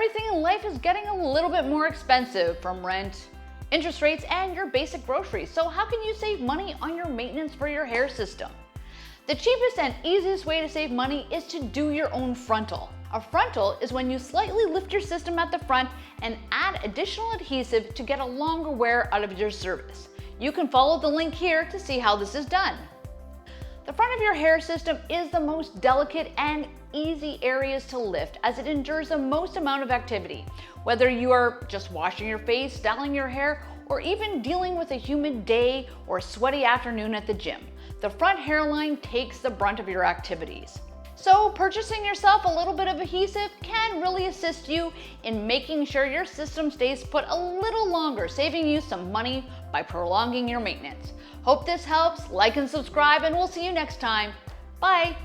everything in life is getting a little bit more expensive, from rent, interest rates, and your basic groceries. So how can you save money on your maintenance for your hair system? The cheapest and easiest way to save money is to do your own frontal. A frontal is when you slightly lift your system at the front and add additional adhesive to get a longer wear out of your service. You can follow the link here to see how this is done. The front of your hair system is the most delicate and easy areas to lift, as it endures the most amount of activity. Whether you are just washing your face, styling your hair, or even dealing with a humid day or a sweaty afternoon at the gym, the front hairline takes the brunt of your activities. So purchasing yourself a little bit of adhesive can really assist you in making sure your system stays put a little longer, saving you some money by prolonging your maintenance. Hope this helps. Like and subscribe, and we'll see you next time. Bye.